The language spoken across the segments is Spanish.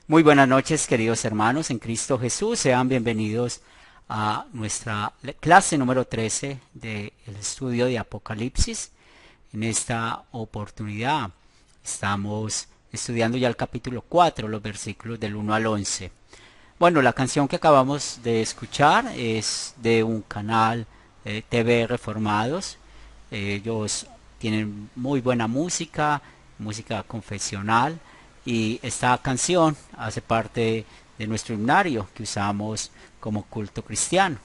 Muy buenas noches, queridos hermanos en Cristo Jesús. Sean bienvenidos a nuestra clase número 13 del estudio de Apocalipsis. En esta oportunidad estamos estudiando ya el capítulo 4, los versículos del 1 al 11. Bueno, la canción que acabamos de escuchar es de un canal TV Reformados. Ellos tienen muy buena música, música confesional, y esta canción hace parte de nuestro himnario que usamos como culto cristiano.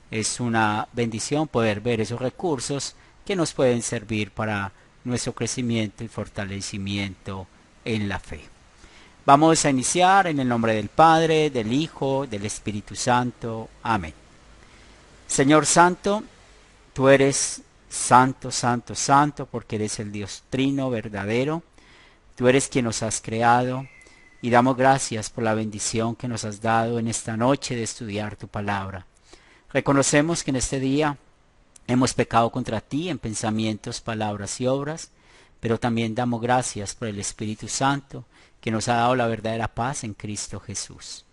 Es una bendición poder ver esos recursos que nos pueden servir para nuestro crecimiento y fortalecimiento en la fe. Vamos a iniciar en el nombre del Padre, del Hijo, del Espíritu Santo. Amén. Señor Santo, tú eres santo, santo, santo, porque eres el Dios trino verdadero. Tú eres quien nos has creado y damos gracias por la bendición que nos has dado en esta noche de estudiar tu palabra. Reconocemos que en este día hemos pecado contra ti en pensamientos, palabras y obras, pero también damos gracias por el Espíritu Santo que nos ha dado la verdadera paz en Cristo Jesús.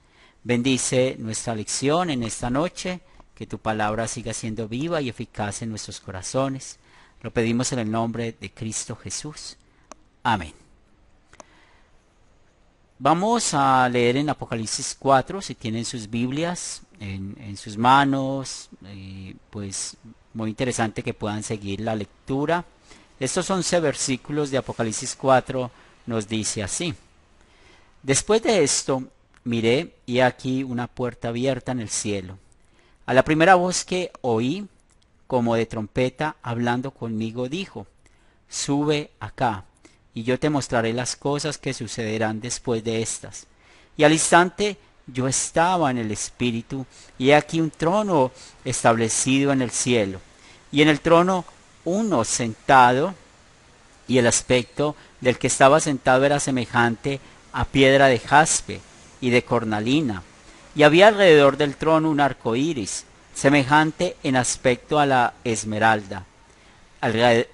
Bendice nuestra lección en esta noche, que tu palabra siga siendo viva y eficaz en nuestros corazones. Lo pedimos en el nombre de Cristo Jesús. Amén. Vamos a leer en Apocalipsis 4, si tienen sus Biblias en sus manos, pues muy interesante que puedan seguir la lectura. Estos 11 versículos de Apocalipsis 4 nos dice así: Después de esto miré y aquí una puerta abierta en el cielo. A la primera voz que oí, como de trompeta, hablando conmigo, dijo: Sube acá, y yo te mostraré las cosas que sucederán después de estas. Y al instante yo estaba en el Espíritu, y he aquí un trono establecido en el cielo, y en el trono uno sentado, y el aspecto del que estaba sentado era semejante a piedra de jaspe y de cornalina, y había alrededor del trono un arco iris, semejante en aspecto a la esmeralda.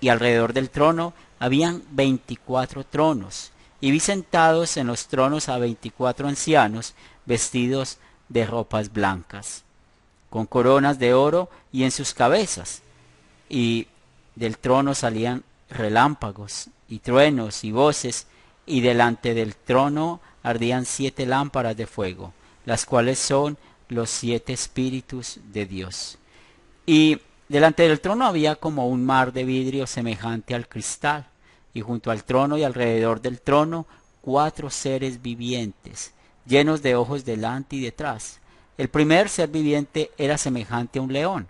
Y alrededor del trono habían 24 tronos, y vi sentados en los tronos a 24 ancianos vestidos de ropas blancas, con coronas de oro y en sus cabezas, y del trono salían relámpagos y truenos y voces, y delante del trono ardían 7 lámparas de fuego, las cuales son los 7 espíritus de Dios. Y delante del trono había como un mar de vidrio semejante al cristal, y junto al trono y alrededor del trono 4 seres vivientes, llenos de ojos delante y detrás. El primer ser viviente era semejante a un león.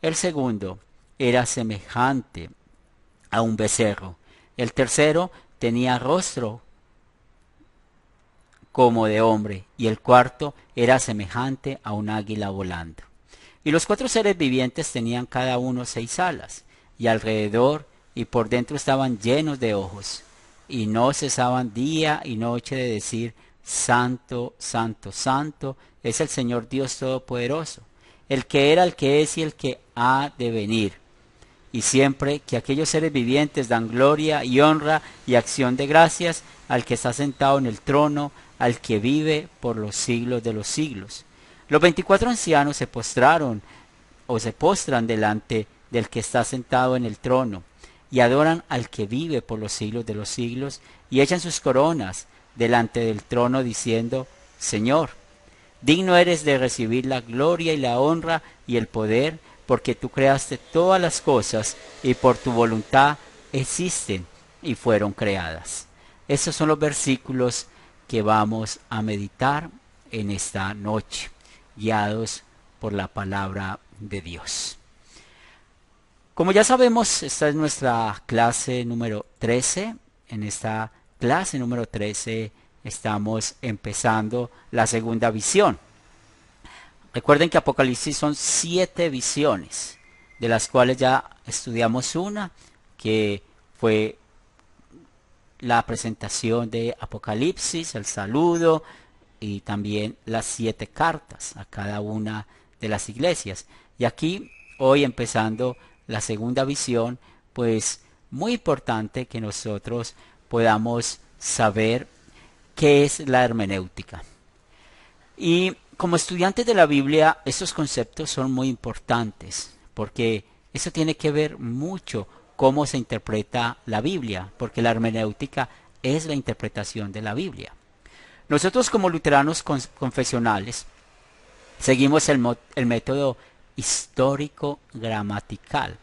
El segundo era semejante a un becerro. El tercero tenía rostro como de hombre, y el cuarto era semejante a un águila volando. Y los 4 seres vivientes tenían cada uno 6 alas, y alrededor y por dentro estaban llenos de ojos, y no cesaban día y noche de decir: Santo, santo, santo es el Señor Dios Todopoderoso, el que era, el que es y el que ha de venir. Y siempre que aquellos seres vivientes dan gloria y honra y acción de gracias al que está sentado en el trono, al que vive por los siglos de los siglos. Los 24 ancianos se postraron o se postran delante del que está sentado en el trono, y adoran al que vive por los siglos de los siglos, y echan sus coronas delante del trono, diciendo: Señor, digno eres de recibir la gloria y la honra y el poder, porque tú creaste todas las cosas, y por tu voluntad existen y fueron creadas. Estos son los versículos que vamos a meditar en esta noche, guiados por la palabra de Dios. Como ya sabemos, esta es nuestra clase número 13. En esta clase número 13 estamos empezando la segunda visión. Recuerden que Apocalipsis son 7 visiones, de las cuales ya estudiamos una, que fue la presentación de Apocalipsis, el saludo, y también las 7 cartas a cada una de las iglesias. Y aquí, hoy empezando la segunda visión, pues muy importante que nosotros podamos saber ¿qué es la hermenéutica? Y como estudiantes de la Biblia, estos conceptos son muy importantes, porque eso tiene que ver mucho cómo se interpreta la Biblia, porque la hermenéutica es la interpretación de la Biblia. Nosotros como luteranos confesionales seguimos el método histórico-gramatical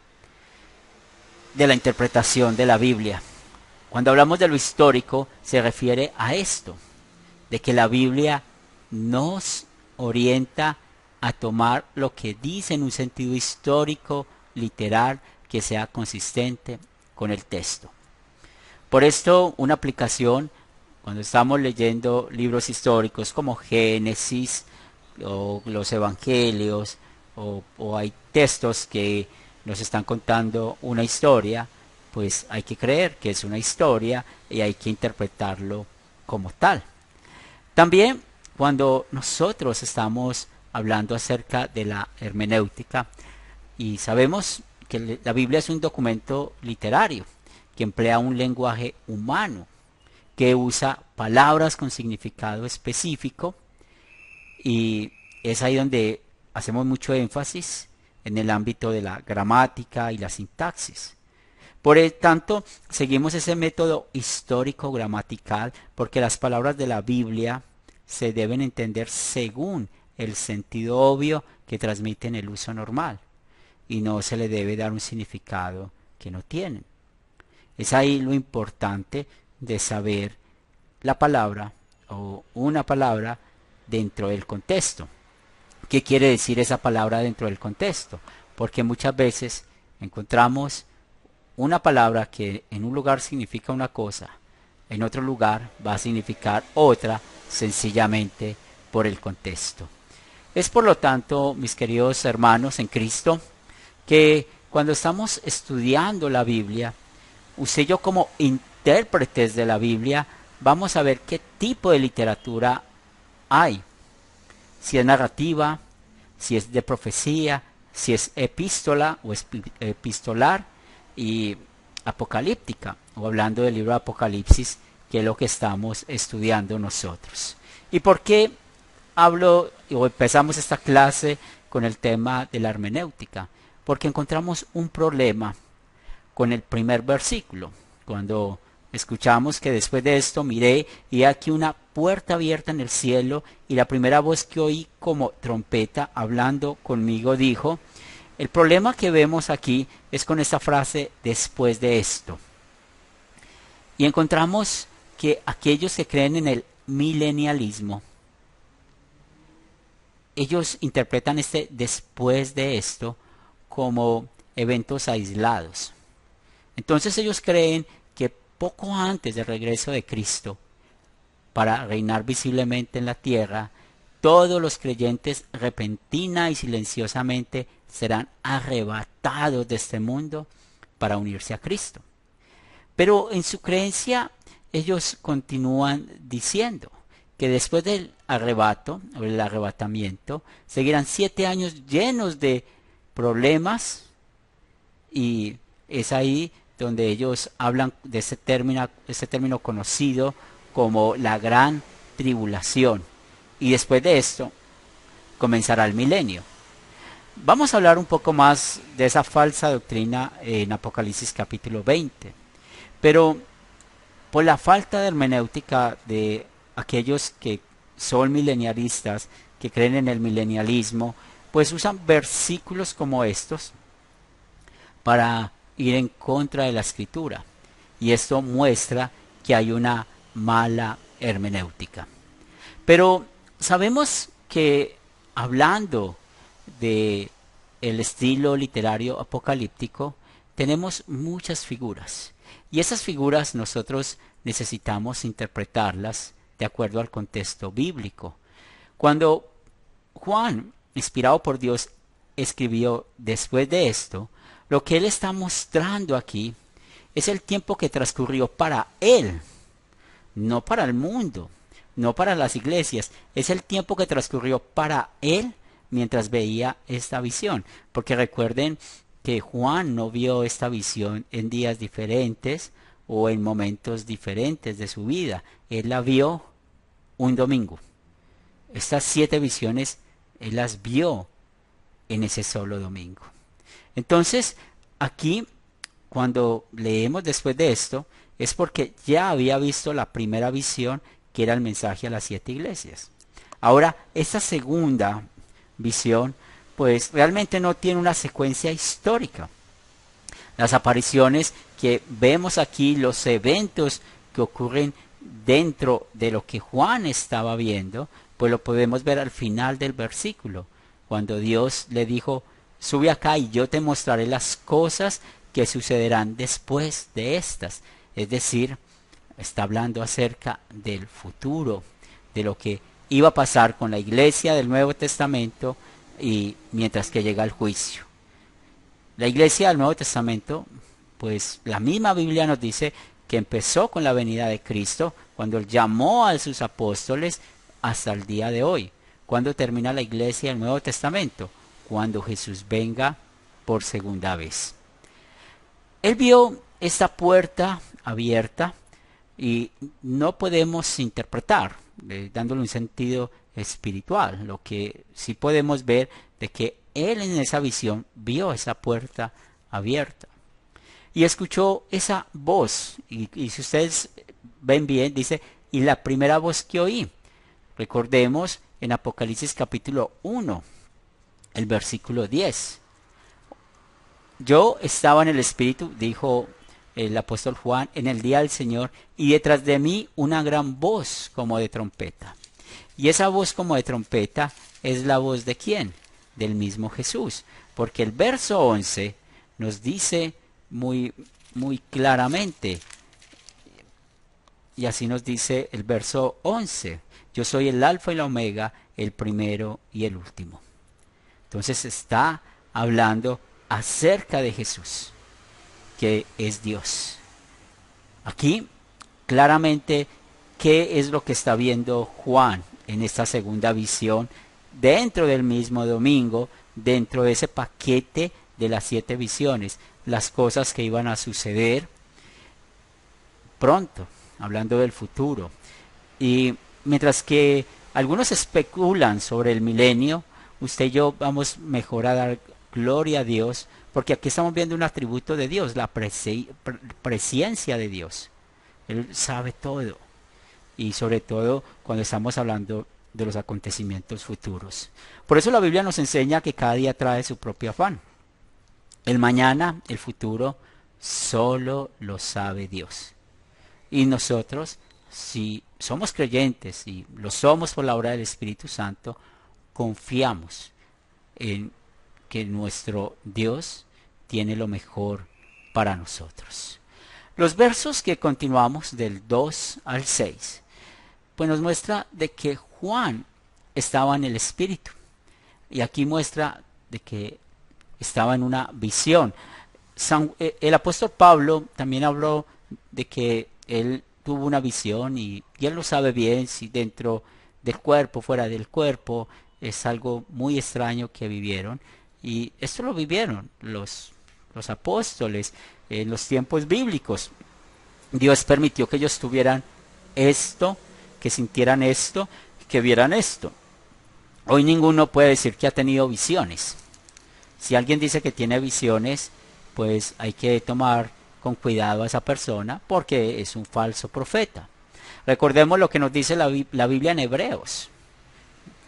de la interpretación de la Biblia. Cuando hablamos de lo histórico, se refiere a esto, de que la Biblia nos orienta a tomar lo que dice en un sentido histórico, literal, que sea consistente con el texto. Por esto, una aplicación, cuando estamos leyendo libros históricos como Génesis o los Evangelios, o hay textos que nos están contando una historia, pues hay que creer que es una historia y hay que interpretarlo como tal. También cuando nosotros estamos hablando acerca de la hermenéutica y sabemos que la Biblia es un documento literario que emplea un lenguaje humano, que usa palabras con significado específico, y es ahí donde hacemos mucho énfasis en el ámbito de la gramática y la sintaxis. Por el tanto, seguimos ese método histórico-gramatical porque las palabras de la Biblia se deben entender según el sentido obvio que transmiten el uso normal y no se le debe dar un significado que no tienen. Es ahí lo importante de saber la palabra o una palabra dentro del contexto. ¿Qué quiere decir esa palabra dentro del contexto? Porque muchas veces encontramos una palabra que en un lugar significa una cosa, en otro lugar va a significar otra, sencillamente por el contexto. Es por lo tanto, mis queridos hermanos en Cristo, que cuando estamos estudiando la Biblia, usted y yo como intérpretes de la Biblia, vamos a ver qué tipo de literatura hay. Si es narrativa, si es de profecía, si es epístola o epistolar y apocalíptica, o hablando del libro de Apocalipsis, que es lo que estamos estudiando nosotros. ¿Y por qué hablo o empezamos esta clase con el tema de la hermenéutica? Porque encontramos un problema con el primer versículo, cuando escuchamos que después de esto miré y aquí una puerta abierta en el cielo, y la primera voz que oí como trompeta hablando conmigo dijo. El problema que vemos aquí es con esta frase después de esto. Y encontramos que aquellos que creen en el milenialismo, ellos interpretan este después de esto como eventos aislados. Entonces ellos creen que poco antes del regreso de Cristo, para reinar visiblemente en la tierra, todos los creyentes repentina y silenciosamente serán arrebatados de este mundo para unirse a Cristo. Pero en su creencia ellos continúan diciendo que después del arrebato o el arrebatamiento seguirán 7 años llenos de problemas, y es ahí donde ellos hablan de ese término conocido como la gran tribulación. Y después de esto comenzará el milenio. Vamos a hablar un poco más de esa falsa doctrina en Apocalipsis capítulo 20. Pero por la falta de hermenéutica de aquellos que son milenialistas, que creen en el milenialismo, pues usan versículos como estos para ir en contra de la escritura. Y esto muestra que hay una mala hermenéutica. Pero sabemos que hablando de el estilo literario apocalíptico, tenemos muchas figuras. Y esas figuras nosotros necesitamos interpretarlas de acuerdo al contexto bíblico. Cuando Juan, inspirado por Dios, escribió después de esto, lo que él está mostrando aquí es el tiempo que transcurrió para él, no para el mundo, no para las iglesias. Es el tiempo que transcurrió para él mientras veía esta visión. Porque recuerden que Juan no vio esta visión en días diferentes o en momentos diferentes de su vida. Él la vio un domingo. Estas 7 visiones él las vio en ese solo domingo. Entonces, aquí, cuando leemos después de esto, es porque ya había visto la primera visión, que era el mensaje a las 7 iglesias. Ahora, esta segunda visión, pues realmente no tiene una secuencia histórica. Las apariciones que vemos aquí, los eventos que ocurren dentro de lo que Juan estaba viendo, pues lo podemos ver al final del versículo, cuando Dios le dijo: sube acá y yo te mostraré las cosas que sucederán después de estas. Es decir, está hablando acerca del futuro, de lo que iba a pasar con la iglesia del Nuevo Testamento y mientras que llega el juicio. La iglesia del Nuevo Testamento, pues la misma Biblia nos dice que empezó con la venida de Cristo, cuando él llamó a sus apóstoles, hasta el día de hoy. ¿Cuándo termina la iglesia del Nuevo Testamento? Cuando Jesús venga por segunda vez. Él vio esta puerta abierta y no podemos interpretar, dándole un sentido espiritual. Lo que sí podemos ver de que él en esa visión vio esa puerta abierta y escuchó esa voz. Y si ustedes ven bien, dice: y la primera voz que oí. Recordemos en Apocalipsis capítulo 1, el versículo 10. Yo estaba en el Espíritu, dijo el apóstol Juan, en el día del Señor, y detrás de mí una gran voz como de trompeta. Y esa voz como de trompeta es la voz de ¿quién? Del mismo Jesús. Porque el verso 11 nos dice muy claramente, y así nos dice el verso 11: yo soy el alfa y la omega, el primero y el último. Entonces está hablando acerca de Jesús, que es Dios. Aquí, claramente, ¿qué es lo que está viendo Juan en esta segunda visión? Dentro del mismo domingo, dentro de ese paquete de las 7 visiones, las cosas que iban a suceder pronto, hablando del futuro. Y mientras que algunos especulan sobre el milenio, usted y yo vamos mejor a dar gloria a Dios, porque aquí estamos viendo un atributo de Dios, la presencia de Dios. Él sabe todo, y sobre todo cuando estamos hablando de los acontecimientos futuros. Por eso la Biblia nos enseña que cada día trae su propio afán. El mañana, el futuro, solo lo sabe Dios. Y nosotros, si somos creyentes y lo somos por la obra del Espíritu Santo, confiamos en que nuestro Dios tiene lo mejor para nosotros. Los versos que continuamos del 2 al 6, pues nos muestra de que Juan estaba en el Espíritu. Y aquí muestra de que estaba en una visión. El apóstol Pablo también habló de que él tuvo una visión y él lo sabe bien, si dentro del cuerpo, fuera del cuerpo, es algo muy extraño que vivieron. Y esto lo vivieron los apóstoles en los tiempos bíblicos. Dios permitió que ellos tuvieran esto, que sintieran esto, que vieran esto. Hoy ninguno puede decir que ha tenido visiones. Si alguien dice que tiene visiones, pues hay que tomar con cuidado a esa persona, porque es un falso profeta. Recordemos lo que nos dice la Biblia en Hebreos.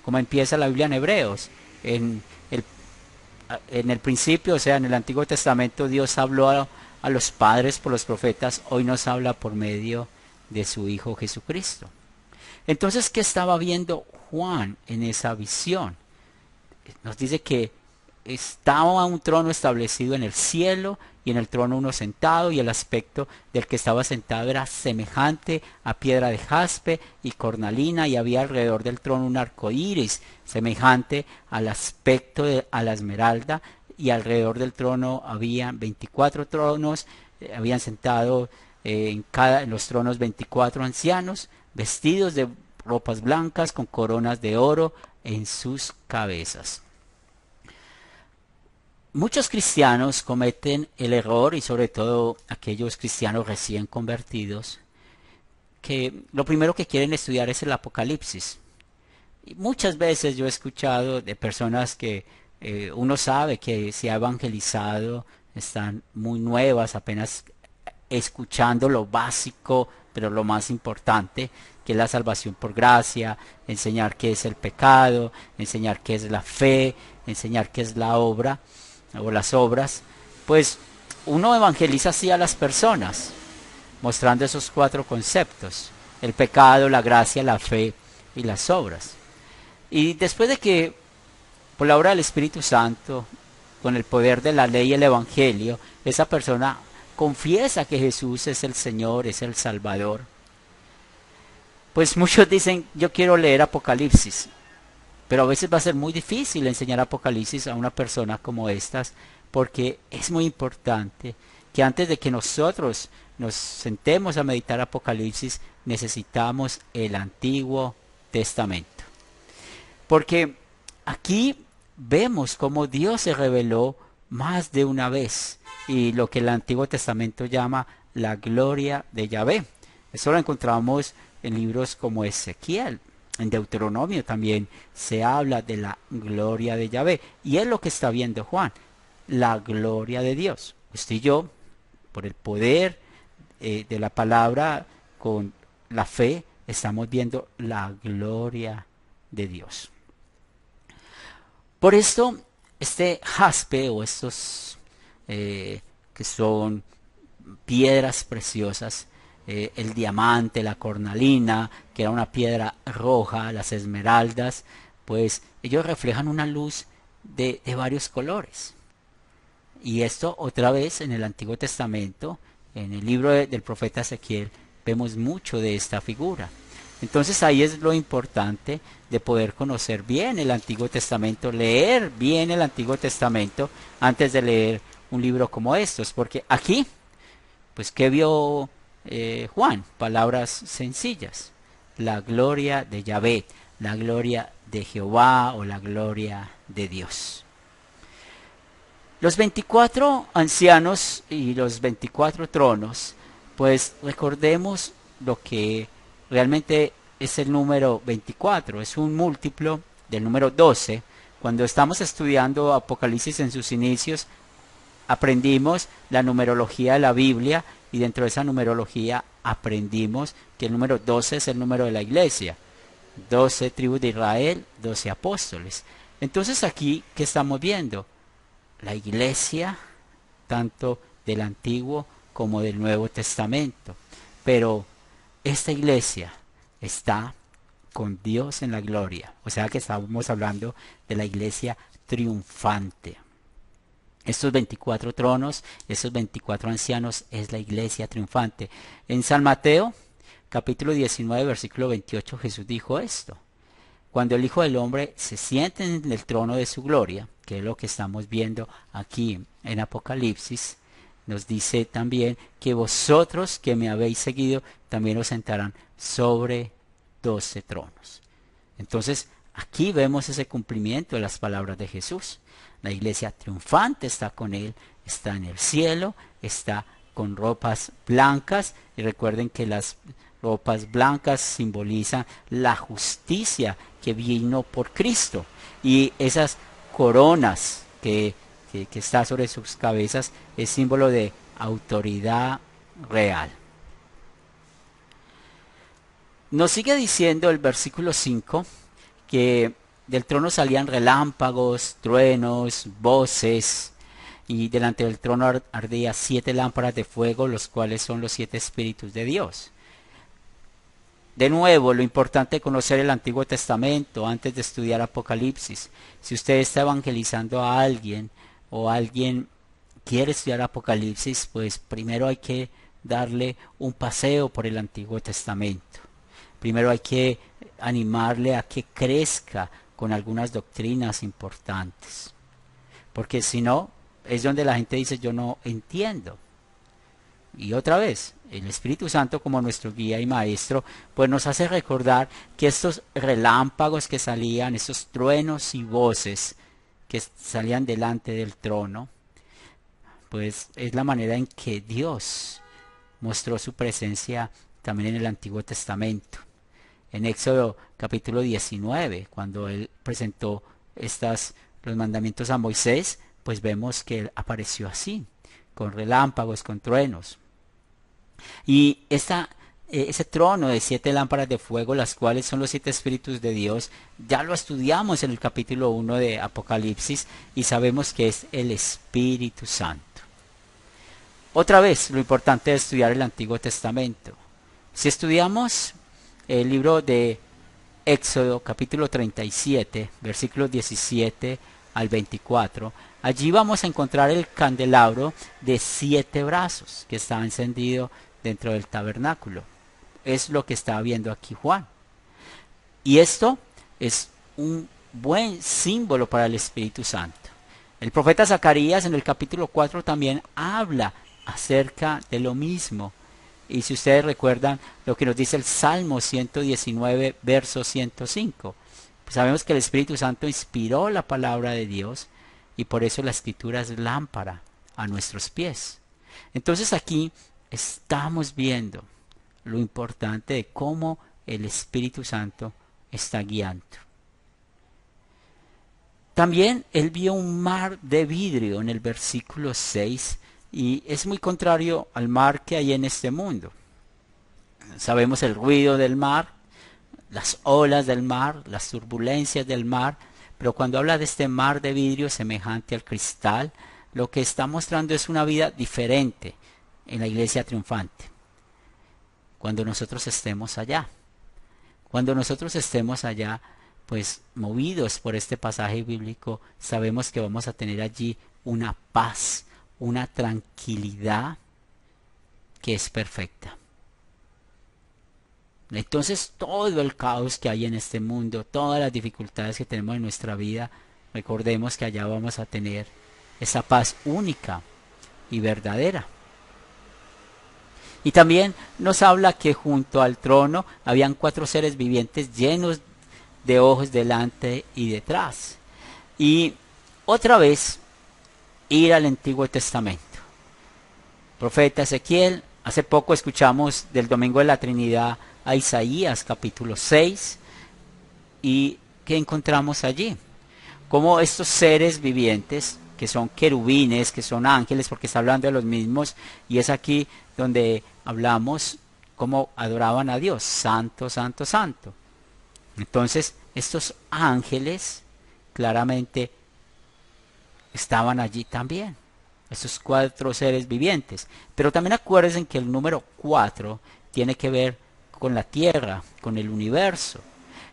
¿Cómo empieza la Biblia en Hebreos? En el principio, o sea, en el Antiguo Testamento, Dios habló a los padres por los profetas. Hoy nos habla por medio de su Hijo Jesucristo. Entonces, ¿qué estaba viendo Juan en esa visión? Nos dice que estaba un trono establecido en el cielo, y en el trono uno sentado, y el aspecto del que estaba sentado era semejante a piedra de jaspe y cornalina, y había alrededor del trono un arco iris semejante al aspecto a la esmeralda, y alrededor del trono había 24 tronos. Habían sentado en los tronos 24 ancianos, vestidos de ropas blancas con coronas de oro en sus cabezas. Muchos cristianos cometen el error, y sobre todo aquellos cristianos recién convertidos, que lo primero que quieren estudiar es el Apocalipsis. Y muchas veces yo he escuchado de personas que uno sabe que se ha evangelizado, están muy nuevas, apenas escuchando lo básico, pero lo más importante, que es la salvación por gracia, enseñar qué es el pecado, enseñar qué es la fe, enseñar qué es la obra o las obras. Pues uno evangeliza así a las personas, mostrando esos cuatro conceptos: el pecado, la gracia, la fe y las obras. Y después de que, por la obra del Espíritu Santo, con el poder de la ley y el Evangelio, esa persona confiesa que Jesús es el Señor, es el Salvador, pues muchos dicen, yo quiero leer Apocalipsis, pero a veces va a ser muy difícil enseñar Apocalipsis a una persona como estas, porque es muy importante que antes de que nosotros nos sentemos a meditar Apocalipsis, necesitamos el Antiguo Testamento. Porque aquí vemos cómo Dios se reveló más de una vez, y lo que el Antiguo Testamento llama la gloria de Yahvé. Eso lo encontramos en libros como Ezequiel. En Deuteronomio también se habla de la gloria de Yahvé. Y es lo que está viendo Juan, la gloria de Dios. Usted y yo, por el poder de la palabra, con la fe, estamos viendo la gloria de Dios. Por esto, este jaspe o estos que son piedras preciosas, el diamante, la cornalina, que era una piedra roja, las esmeraldas, pues ellos reflejan una luz de varios colores. Y esto otra vez en el Antiguo Testamento, en el libro del profeta Ezequiel, vemos mucho de esta figura. Entonces ahí es lo importante de poder conocer bien el Antiguo Testamento, leer bien el Antiguo Testamento antes de leer un libro como estos, porque aquí, pues, ¿qué vio Juan? Palabras sencillas: la gloria de Yahvé, la gloria de Jehová o la gloria de Dios. Los 24 ancianos y los 24 tronos, pues recordemos lo que realmente es el número 24, es un múltiplo del número 12. Cuando estamos estudiando Apocalipsis en sus inicios, aprendimos la numerología de la Biblia, y dentro de esa numerología aprendimos que el número 12 es el número de la iglesia. 12 tribus de Israel, 12 apóstoles. Entonces aquí, ¿qué estamos viendo? La iglesia, tanto del Antiguo como del Nuevo Testamento. Pero esta iglesia está con Dios en la gloria. O sea que estamos hablando de la iglesia triunfante. Estos 24 tronos, estos 24 ancianos, es la iglesia triunfante. En San Mateo, capítulo 19, versículo 28, Jesús dijo esto: cuando el Hijo del Hombre se siente en el trono de su gloria, que es lo que estamos viendo aquí en Apocalipsis, nos dice también que vosotros que me habéis seguido, también os sentarán sobre 12 tronos. Entonces, aquí vemos ese cumplimiento de las palabras de Jesús. La iglesia triunfante está con él, está en el cielo, está con ropas blancas, y recuerden que las ropas blancas simbolizan la justicia que vino por Cristo, y esas coronas que está sobre sus cabezas es símbolo de autoridad real. Nos sigue diciendo el versículo 5 que del trono salían relámpagos, truenos, voces, y delante del trono ardía 7 lámparas de fuego, los cuales son los 7 espíritus de Dios. De nuevo, lo importante es conocer el Antiguo Testamento antes de estudiar Apocalipsis. Si usted está evangelizando a alguien, o alguien quiere estudiar Apocalipsis, pues primero hay que darle un paseo por el Antiguo Testamento. Primero hay que animarle a que crezca con algunas doctrinas importantes. Porque si no, es donde la gente dice, yo no entiendo. Y otra vez, el Espíritu Santo, como nuestro guía y maestro, pues nos hace recordar que estos relámpagos que salían, estos truenos y voces que salían delante del trono, pues es la manera en que Dios mostró su presencia también en el Antiguo Testamento. En Éxodo capítulo 19, cuando él presentó los mandamientos a Moisés, pues vemos que él apareció así, con relámpagos, con truenos. Y ese trono de 7 lámparas de fuego, las cuales son los 7 espíritus de Dios, ya lo estudiamos en el capítulo 1 de Apocalipsis y sabemos que es el Espíritu Santo. Otra vez, lo importante de estudiar el Antiguo Testamento. Si estudiamos el libro de Éxodo capítulo 37, versículos 17 al 24, allí vamos a encontrar el candelabro de 7 brazos que estaba encendido dentro del tabernáculo. Es lo que está viendo aquí Juan. Y esto es un buen símbolo para el Espíritu Santo. El profeta Zacarías en el capítulo 4 también habla acerca de lo mismo. Y si ustedes recuerdan lo que nos dice el Salmo 119, verso 105, pues sabemos que el Espíritu Santo inspiró la palabra de Dios y por eso la Escritura es lámpara a nuestros pies. Entonces aquí estamos viendo lo importante de cómo el Espíritu Santo está guiando. También él vio un mar de vidrio en el versículo 6 y es muy contrario al mar que hay en este mundo. Sabemos el ruido del mar, las olas del mar, las turbulencias del mar, pero cuando habla de este mar de vidrio semejante al cristal, lo que está mostrando es una vida diferente en la iglesia triunfante. Cuando nosotros estemos allá. Cuando nosotros estemos allá, pues movidos por este pasaje bíblico, sabemos que vamos a tener allí una paz, una tranquilidad que es perfecta. Entonces todo el caos que hay en este mundo, todas las dificultades que tenemos en nuestra vida, recordemos que allá vamos a tener esa paz única y verdadera. Y también nos habla que junto al trono habían 4 seres vivientes llenos de ojos delante y detrás. Y otra vez ir al Antiguo Testamento. Profeta Ezequiel, hace poco escuchamos del Domingo de la Trinidad a Isaías capítulo 6. ¿Y qué encontramos allí? Como estos seres vivientes, que son querubines, que son ángeles, porque está hablando de los mismos, y es aquí donde hablamos cómo adoraban a Dios, santo, santo, santo. Entonces, estos ángeles claramente estaban allí también, estos 4 seres vivientes. Pero también acuérdense que el número 4 tiene que ver con la tierra, con el universo.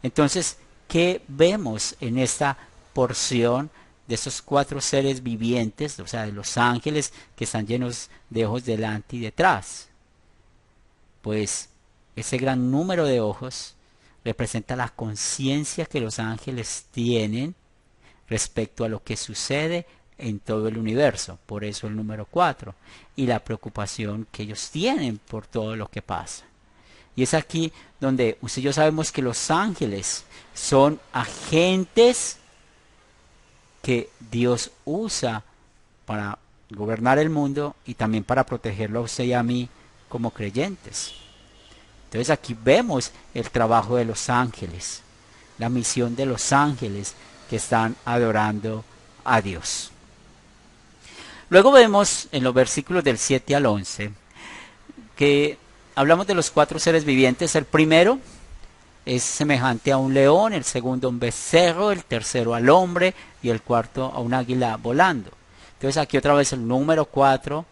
Entonces, ¿qué vemos en esta porción de esos 4 seres vivientes, o sea, de los ángeles que están llenos de ojos delante y detrás? Pues ese gran número de ojos representa la conciencia que los ángeles tienen respecto a lo que sucede en todo el universo, por eso el número 4, y la preocupación que ellos tienen por todo lo que pasa. Y es aquí donde usted y yo sabemos que los ángeles son agentes que Dios usa para gobernar el mundo y también para protegerlo a usted y a mí como creyentes. Entonces aquí vemos el trabajo de los ángeles, la misión de los ángeles que están adorando a Dios. Luego vemos en los versículos del 7 al 11 que hablamos de los 4 seres vivientes. El primero es semejante a un león, el segundo a un becerro, el tercero al hombre y el cuarto a un águila volando. Entonces aquí otra vez el número 4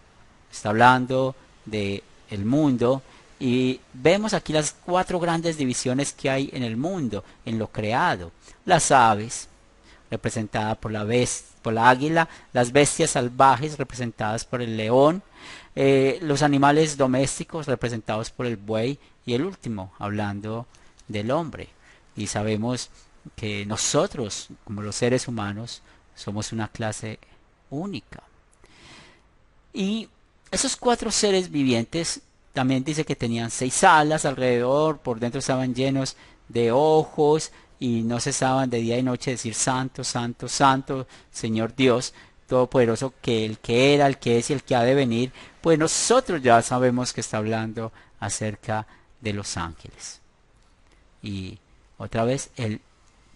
está hablando del mundo y vemos aquí las 4 grandes divisiones que hay en el mundo, en lo creado. Las aves, representadas por la águila, las bestias salvajes representadas por el león, los animales domésticos representados por el buey y el último hablando del hombre. Y sabemos que nosotros, como los seres humanos, somos una clase única. Y esos 4 seres vivientes también dice que tenían 6 alas alrededor, por dentro estaban llenos de ojos y no cesaban de día y noche decir santo, santo, santo, Señor Dios Todopoderoso, que el que era, el que es y el que ha de venir. Pues nosotros ya sabemos que está hablando acerca de los ángeles. Y otra vez el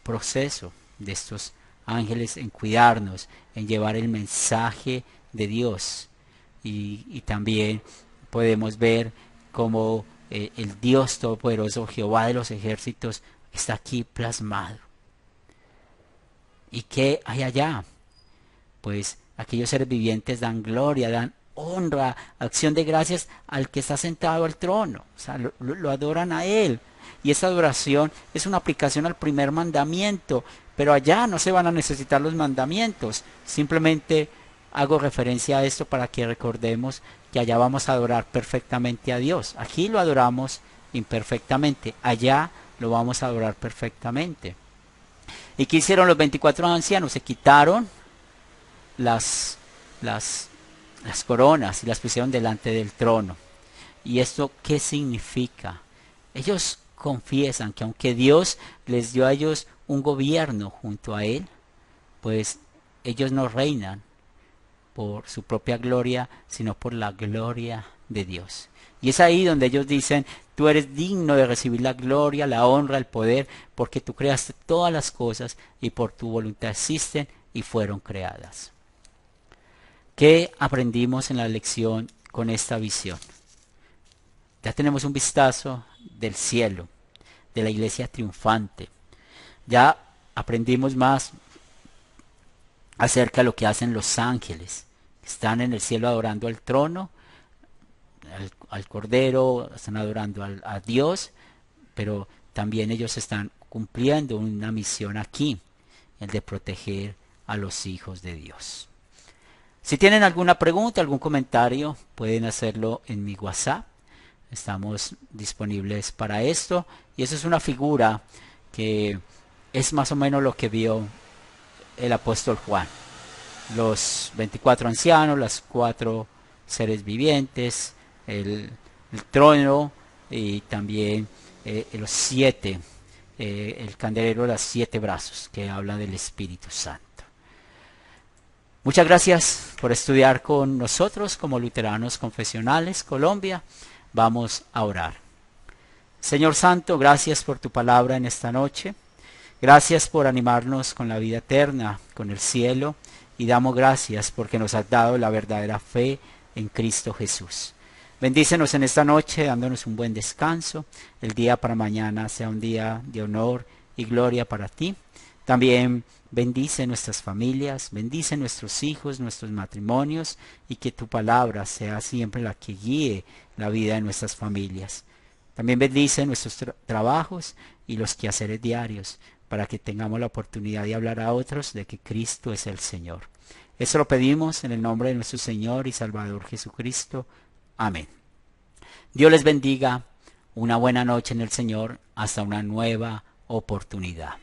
proceso de estos ángeles en cuidarnos, en llevar el mensaje de Dios. Y también podemos ver cómo el Dios Todopoderoso, Jehová de los ejércitos, está aquí plasmado. ¿Y qué hay allá? Pues aquellos seres vivientes dan gloria, dan honra, acción de gracias al que está sentado al trono. O sea, lo adoran a Él. Y esa adoración es una aplicación al primer mandamiento. Pero allá no se van a necesitar los mandamientos. Simplemente hago referencia a esto para que recordemos que allá vamos a adorar perfectamente a Dios. Aquí lo adoramos imperfectamente. Allá lo vamos a adorar perfectamente. ¿Y qué hicieron los 24 ancianos? Se quitaron las coronas y las pusieron delante del trono. ¿Y esto qué significa? Ellos confiesan que aunque Dios les dio a ellos un gobierno junto a Él, pues ellos no reinan por su propia gloria, sino por la gloria de Dios. Y es ahí donde ellos dicen, tú eres digno de recibir la gloria, la honra, el poder, porque tú creaste todas las cosas y por tu voluntad existen y fueron creadas. ¿Qué aprendimos en la lección con esta visión? Ya tenemos un vistazo del cielo, de la iglesia triunfante. Ya aprendimos más acerca de lo que hacen los ángeles. Están en el cielo adorando al trono, al Cordero, están adorando a Dios, pero también ellos están cumpliendo una misión aquí, el de proteger a los hijos de Dios. Si tienen alguna pregunta, algún comentario, pueden hacerlo en mi WhatsApp. Estamos disponibles para esto. Y eso es una figura que es más o menos lo que vio el apóstol Juan. Los 24 ancianos, las 4 seres vivientes, el trono y también los 7, el candelero de los 7 brazos, que habla del Espíritu Santo. Muchas gracias por estudiar con nosotros como Luteranos Confesionales Colombia. Vamos a orar. Señor Santo, gracias por tu palabra en esta noche. Gracias por animarnos con la vida eterna, con el cielo. Y damos gracias porque nos has dado la verdadera fe en Cristo Jesús. Bendícenos en esta noche dándonos un buen descanso. El día para mañana sea un día de honor y gloria para ti. También bendice nuestras familias, bendice nuestros hijos, nuestros matrimonios y que tu palabra sea siempre la que guíe la vida de nuestras familias. También bendice nuestros trabajos y los quehaceres diarios para que tengamos la oportunidad de hablar a otros de que Cristo es el Señor. Eso lo pedimos en el nombre de nuestro Señor y Salvador Jesucristo. Amén. Dios les bendiga. Una buena noche en el Señor. Hasta una nueva oportunidad.